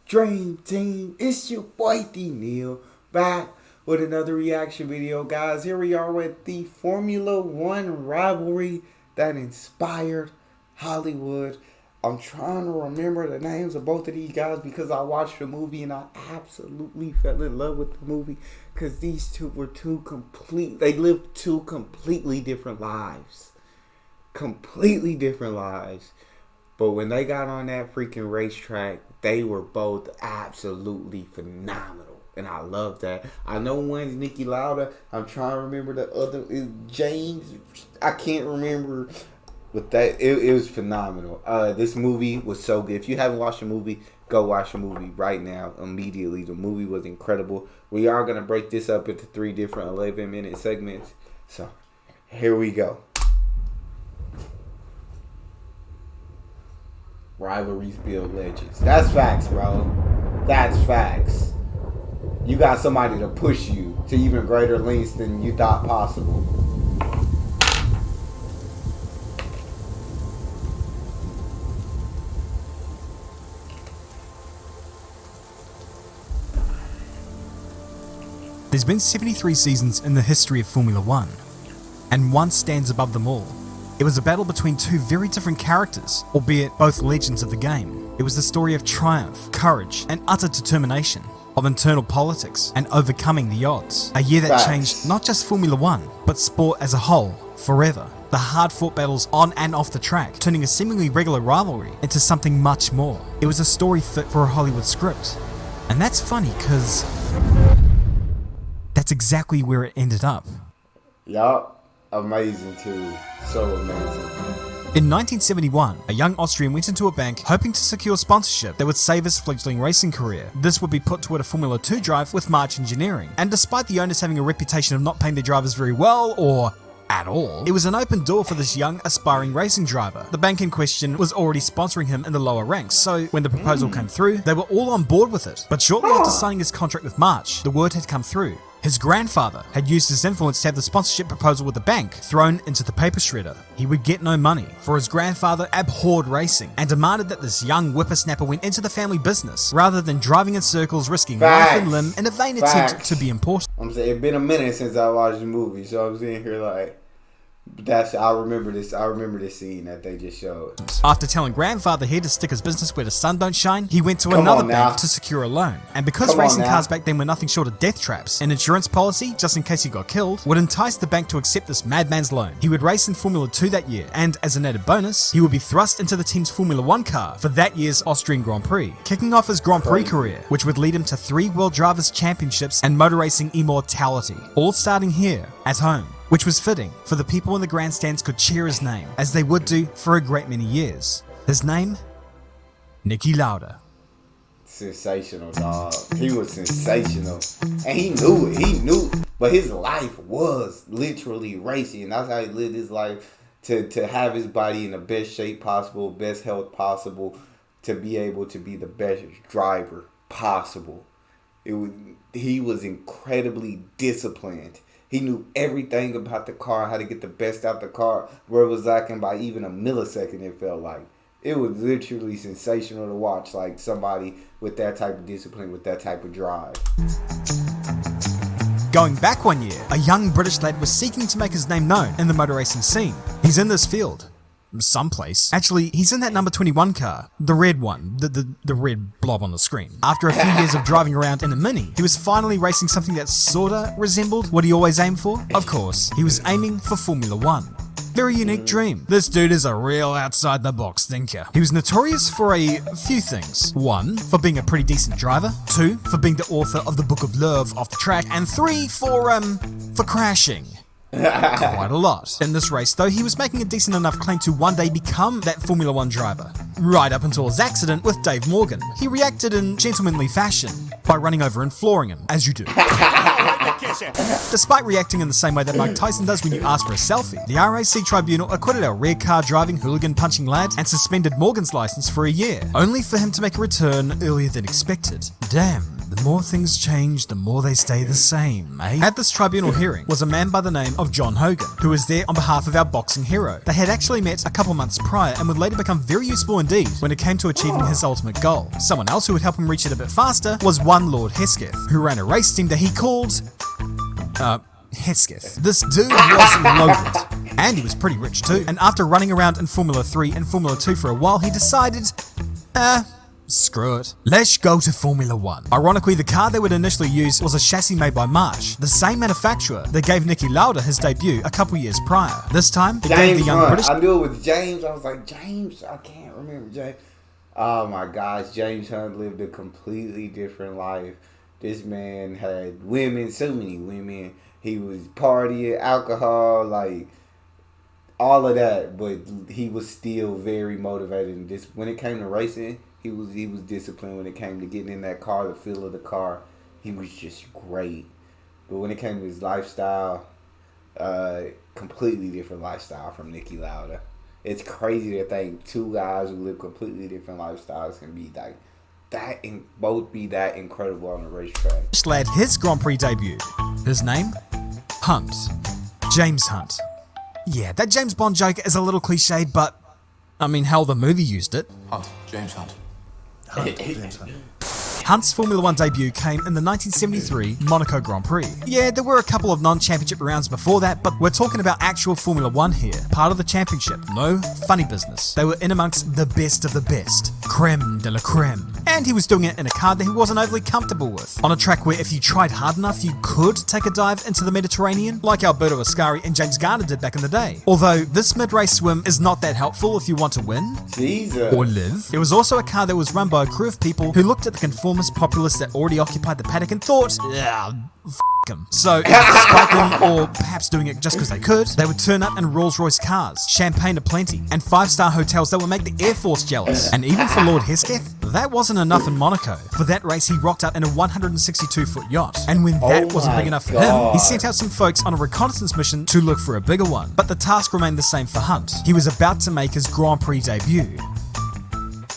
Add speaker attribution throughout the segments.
Speaker 1: Dream Team? It's your boy Neal, back with another reaction video, guys. Here we are with the Formula One rivalry that inspired Hollywood. I'm trying to remember the names of both of these guys because I watched the movie and I absolutely fell in love with the movie because these two were they lived two completely different lives. Completely different lives. But when they got on that freaking racetrack, they were both absolutely phenomenal. And I love that. I know one's Niki Lauda. I'm trying to remember the other is James. I can't remember. But it was phenomenal. This movie was so good. If you haven't watched the movie, go watch the movie right now, immediately. The movie was incredible. We are going to break this up into 3 different 11-minute segments. So, here we go. Rivalries build legends. That's facts, bro. That's facts. You got somebody to push you to even greater lengths than you thought possible.
Speaker 2: There's been 73 seasons in the history of Formula One, and one stands above them all. It was a battle between two very different characters, albeit both legends of the game. It was the story of triumph, courage, and utter determination, of internal politics and overcoming the odds. A year that changed not just Formula One, but sport as a whole, forever. The hard-fought battles on and off the track, turning a seemingly regular rivalry into something much more. It was a story fit for a Hollywood script. And that's funny, cause that's exactly where it ended up.
Speaker 1: Yup. Amazing too. So amazing.
Speaker 2: In 1971, a young Austrian went into a bank hoping to secure sponsorship that would save his fledgling racing career. This would be put to a Formula 2 drive with March Engineering, and despite the owners having a reputation of not paying their drivers very well, or at all, it was an open door for this young, aspiring racing driver. The bank in question was already sponsoring him in the lower ranks, so when the proposal came through, they were all on board with it. But shortly after signing his contract with March, the word had come through. His grandfather had used his influence to have the sponsorship proposal with the bank thrown into the paper shredder. He would get no money, for his grandfather abhorred racing and demanded that this young whippersnapper went into the family business rather than driving in circles, risking life and limb in a vain attempt to be important.
Speaker 1: I'm saying it's been a minute since I watched the movie, so I'm sitting here like, I remember this scene that they just showed.
Speaker 2: After telling grandfather here to stick his business where the sun don't shine, he went to another bank to secure a loan. And because racing cars back then were nothing short of death traps, an insurance policy, just in case he got killed, would entice the bank to accept this madman's loan. He would race in Formula 2 that year, and as an added bonus, he would be thrust into the team's Formula 1 car for that year's Austrian Grand Prix, kicking off his Grand Prix career, which would lead him to 3 World Drivers' Championships and motor racing immortality, all starting here at home. Which was fitting, for the people in the grandstands could cheer his name, as they would do for a great many years. His name? Niki Lauda.
Speaker 1: Sensational, dog. He was sensational. And he knew it. He knew it. But his life was literally racing. And that's how he lived his life, to have his body in the best shape possible, best health possible, to be able to be the best driver possible. He was incredibly disciplined. He knew everything about the car, how to get the best out the car, where it was lacking by even a millisecond, it felt like. It was literally sensational to watch, like somebody with that type of discipline, with that type of drive.
Speaker 2: Going back one year, a young British lad was seeking to make his name known in the motor racing scene. He's in this field. Someplace. Actually, he's in that number 21 car. The red one. The red blob on the screen. After a few years of driving around in a Mini, he was finally racing something that sorta resembled what he always aimed for. Of course, he was aiming for Formula 1. Very unique dream. This dude is a real outside the box thinker. He was notorious for a few things. 1, for being a pretty decent driver. 2, for being the author of the Book of Love off the track. And 3, for crashing. Quite a lot. In this race though, he was making a decent enough claim to one day become that Formula 1 driver. Right up until his accident with Dave Morgan. He reacted in gentlemanly fashion by running over and flooring him, as you do. Despite reacting in the same way that Mike Tyson does when you ask for a selfie, the RAC Tribunal acquitted our rare car driving hooligan punching lad and suspended Morgan's license for a year, only for him to make a return earlier than expected. Damn. The more things change, the more they stay the same, eh? At this tribunal hearing was a man by the name of John Hogan, who was there on behalf of our boxing hero. They had actually met a couple months prior and would later become very useful indeed when it came to achieving his ultimate goal. Someone else who would help him reach it a bit faster was one Lord Hesketh, who ran a race team that he called... Hesketh. This dude was loaded. And he was pretty rich too. And after running around in Formula 3 and Formula 2 for a while, he decided... screw it. Let's go to Formula 1. Ironically, the car they would initially use was a chassis made by March, the same manufacturer that gave Niki Lauda his debut a couple years prior. This time, it gave the young British...
Speaker 1: I knew it was James. I was like, James? I can't remember James. Oh my gosh, James Hunt lived a completely different life. This man had women, so many women. He was partying, alcohol, like... all of that, but he was still very motivated. And this, when it came to racing, he was disciplined. When it came to getting in that car, the feel of the car, he was just great. But when it came to his lifestyle, completely different lifestyle from Niki Lauda. It's crazy to think two guys who live completely different lifestyles can be like that and both be that incredible on the racetrack.
Speaker 2: Led his Grand Prix debut. His name? Hunt. James Hunt. Yeah, that James Bond joke is a little cliched, but I mean, hell, the movie used it.
Speaker 3: Hunt. James Hunt.
Speaker 2: James Hunt. Hunt's Formula 1 debut came in the 1973 Monaco Grand Prix. Yeah, there were a couple of non-championship rounds before that, but we're talking about actual Formula 1 here, part of the championship. No funny business. They were in amongst the best of the best. Creme de la creme. And he was doing it in a car that he wasn't overly comfortable with. On a track where if you tried hard enough, you could take a dive into the Mediterranean, like Alberto Ascari and James Garner did back in the day. Although, this mid-race swim is not that helpful if you want to win.
Speaker 1: Jesus.
Speaker 2: Or live. It was also a car that was run by a crew of people who looked at the conformist populace that already occupied the paddock and thought, yeah, him. So, despite them, or perhaps doing it just because they could, they would turn up in Rolls-Royce cars, champagne aplenty, and 5-star hotels that would make the Air Force jealous. And even for Lord Hesketh, that wasn't enough in Monaco. For that race, he rocked up in a 162-foot yacht. And when that wasn't big enough for him, he sent out some folks on a reconnaissance mission to look for a bigger one. But the task remained the same for Hunt. He was about to make his Grand Prix debut.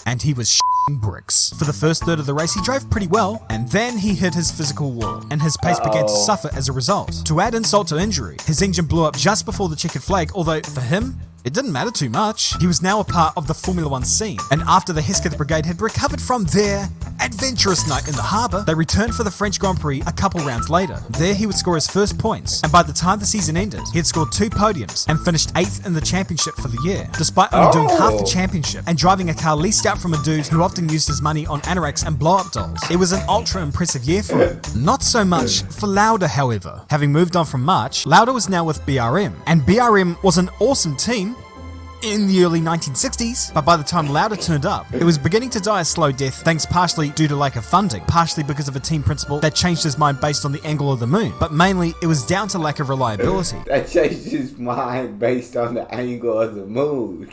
Speaker 2: And he was bricks. For the first third of the race, he drove pretty well, and then he hit his physical wall, and his pace began to suffer as a result. To add insult to injury, his engine blew up just before the checkered flag, although for him, it didn't matter too much. He was now a part of the Formula 1 scene, and after the Hesketh Brigade had recovered from their adventurous night in the harbour, they returned for the French Grand Prix a couple rounds later. There he would score his first points, and by the time the season ended, he had scored 2 podiums and finished 8th in the championship for the year, despite only doing half the championship and driving a car leased out from a dude who often used his money on anoraks and blow-up dolls. It was an ultra impressive year for him. Not so much for Lauda, however. Having moved on from March, Lauda was now with BRM, and BRM was an awesome team in the early 1960s, but by the time Lauda turned up, it was beginning to die a slow death thanks partially due to lack of funding, partially because of a team principal that changed his mind based on the angle of the moon, but mainly it was down to lack of reliability.
Speaker 1: That changed his mind based on the angle of the moon.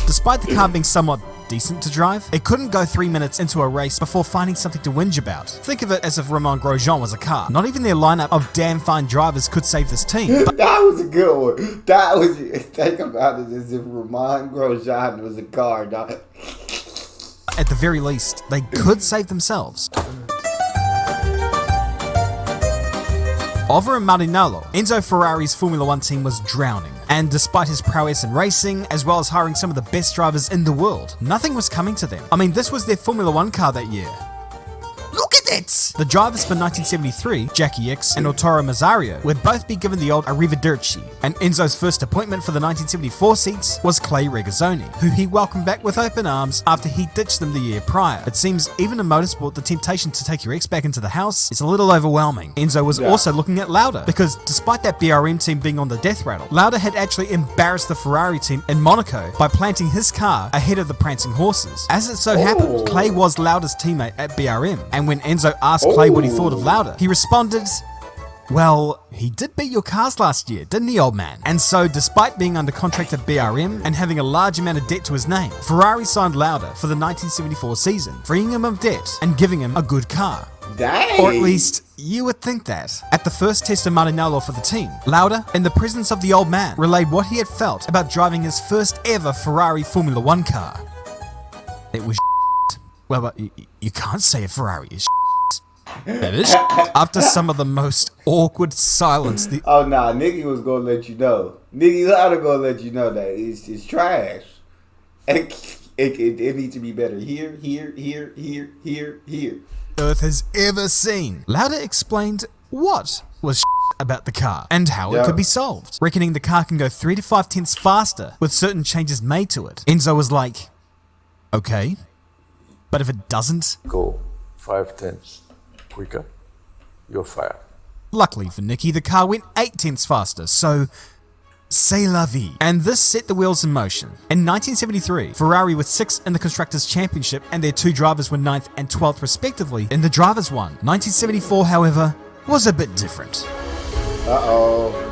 Speaker 2: Despite the car being somewhat decent to drive, it couldn't go 3 minutes into a race before finding something to whinge about. Think of it as if Romain Grosjean was a car. Not even their lineup of damn fine drivers could save this team.
Speaker 1: That was a good one. That was, think about it as if Romain Grosjean was a car, dog.
Speaker 2: At the very least, they could save themselves. Over in Maranello, Enzo Ferrari's Formula 1 team was drowning, and despite his prowess in racing, as well as hiring some of the best drivers in the world, nothing was coming to them. I mean, this was their Formula 1 car that year. Look at it! The drivers for 1973, Jackie X and Arturo Mazzario, would both be given the old arrivederci, and Enzo's first appointment for the 1974 seats was Clay Regazzoni, who he welcomed back with open arms after he ditched them the year prior. It seems even in motorsport, the temptation to take your ex back into the house is a little overwhelming. Enzo was also looking at Lauda, because despite that BRM team being on the death rattle, Lauda had actually embarrassed the Ferrari team in Monaco by planting his car ahead of the prancing horses. As it so happened, Clay was Lauda's teammate at BRM, and when Enzo asked Clay what he thought of Lauda, he responded, well, he did beat your cars last year, didn't he, old man? And so, despite being under contract at BRM and having a large amount of debt to his name, Ferrari signed Lauda for the 1974 season, freeing him of debt and giving him a good car.
Speaker 1: Dang.
Speaker 2: Or at least, you would think that. At the first test of Maranello for the team, Lauda, in the presence of the old man, relayed what he had felt about driving his first ever Ferrari Formula 1 car. It was well, but you can't say a Ferrari is that is after some of the most awkward silence.
Speaker 1: Oh, nah, Niki was gonna let you know. Niki Lauda gonna let you know that it's trash. It needs to be better here.
Speaker 2: Earth has ever seen. Lauda explained what was about the car and how it could be solved, reckoning the car can go 3 to 5 tenths faster with certain changes made to it. Enzo was like, okay, but if it doesn't
Speaker 3: go 5 tenths quicker, you're fired.
Speaker 2: Luckily for Niki, the car went 8 tenths faster, so c'est la vie. And this set the wheels in motion. In 1973, Ferrari were 6th in the Constructors' Championship and their 2 drivers were 9th and 12th respectively in the Drivers' One. 1974, however, was a bit different.
Speaker 1: Uh-oh.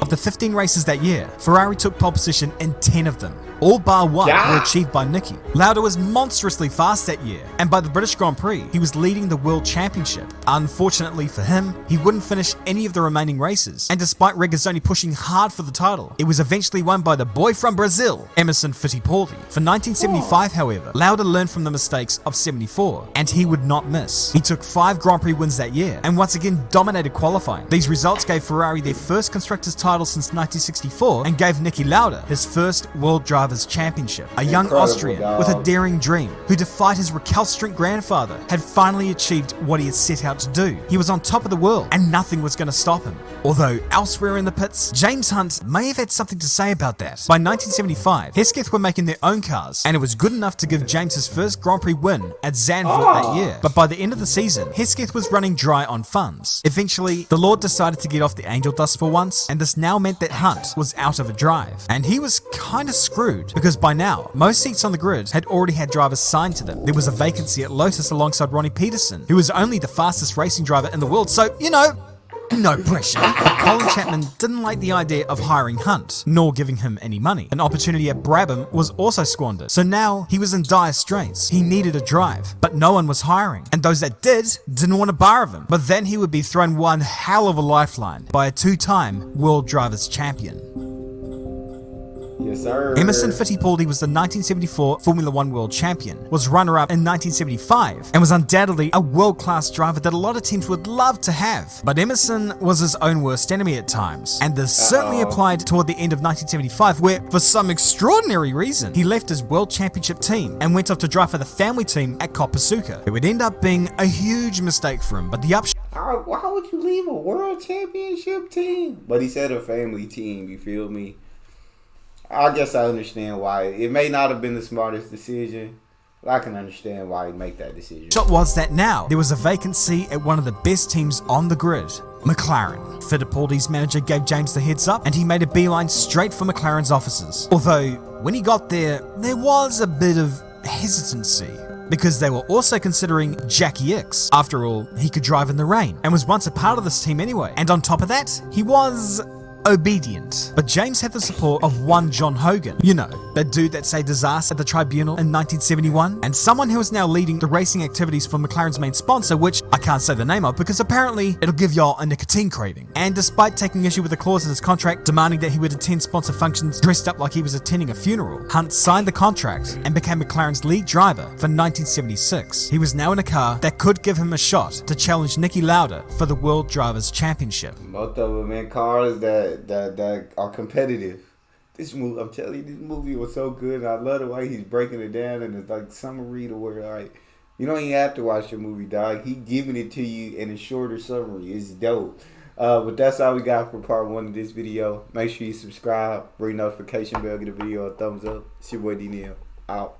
Speaker 2: Of the 15 races that year, Ferrari took pole position in 10 of them. All bar one were achieved by Niki. Lauda was monstrously fast that year, and by the British Grand Prix, he was leading the World Championship. Unfortunately for him, he wouldn't finish any of the remaining races, and despite Regazzoni pushing hard for the title, it was eventually won by the boy from Brazil, Emerson Fittipaldi. For 1975, however, Lauda learned from the mistakes of 74, and he would not miss. He took 5 Grand Prix wins that year, and once again dominated qualifying. These results gave Ferrari their first Constructors' title since 1964, and gave Niki Lauda his first World Drivers' Championship. A young Austrian with a daring dream, who defied his recalcitrant grandfather, had finally achieved what he had set out to do. He was on top of the world, and nothing was going to stop him. Although elsewhere in the pits, James Hunt may have had something to say about that. By 1975, Hesketh were making their own cars, and it was good enough to give James his first Grand Prix win at Zandvoort that year. But by the end of the season, Hesketh was running dry on funds. Eventually, the Lord decided to get off the angel dust for once, and this now meant that Hunt was out of a drive. And he was kinda screwed, because by now, most seats on the grid had already had drivers signed to them. There was a vacancy at Lotus alongside Ronnie Peterson, who was only the fastest racing driver in the world, so, you know, no pressure. But Colin Chapman didn't like the idea of hiring Hunt, nor giving him any money. An opportunity at Brabham was also squandered, so now he was in dire straits. He needed a drive, but no one was hiring, and those that didn't want to borrow him. But then he would be thrown one hell of a lifeline by a 2-time World Drivers' Champion.
Speaker 1: Yes, sir.
Speaker 2: Emerson Fittipaldi was the 1974 Formula 1 World Champion, was runner-up in 1975, and was undoubtedly a world-class driver that a lot of teams would love to have. But Emerson was his own worst enemy at times, and this certainly applied toward the end of 1975, where, for some extraordinary reason, he left his World Championship team and went off to drive for the family team at Copasuca. It would end up being a huge mistake for him, but the upshot...
Speaker 1: Why would you leave a World Championship team? But he said a family team, you feel me? I guess I understand why. It may not have been the smartest decision, but I can understand why he'd make that decision.
Speaker 2: Was that now there was a vacancy at one of the best teams on the grid, McLaren. Fittipaldi's manager gave James the heads up, and he made a beeline straight for McLaren's offices. Although, when he got there was a bit of hesitancy, because they were also considering Jackie Ickx. After all, he could drive in the rain, and was once a part of this team anyway. And on top of that, he was obedient. But James had the support of one John Hogan, you know, that dude that saved his ass at the tribunal in 1971, and someone who is now leading the racing activities for McLaren's main sponsor, which I can't say the name of because apparently it'll give y'all a nicotine craving. And despite taking issue with a clause in his contract demanding that he would attend sponsor functions dressed up like he was attending a funeral, Hunt signed the contract and became McLaren's lead driver for 1976. He was now in a car that could give him a shot to challenge Niki Lauda for the World Drivers' Championship.
Speaker 1: Both of them in cars that are competitive. This movie, I'm telling you, this movie was so good, and I love the way he's breaking it down, and it's like summary to where, like, you don't even have to watch the movie, dog. He giving it to you in a shorter summary. It's dope. But that's all we got for part 1 of this video. Make sure you subscribe, ring notification bell, give the video a thumbs up. It's your boy D Neal. Out.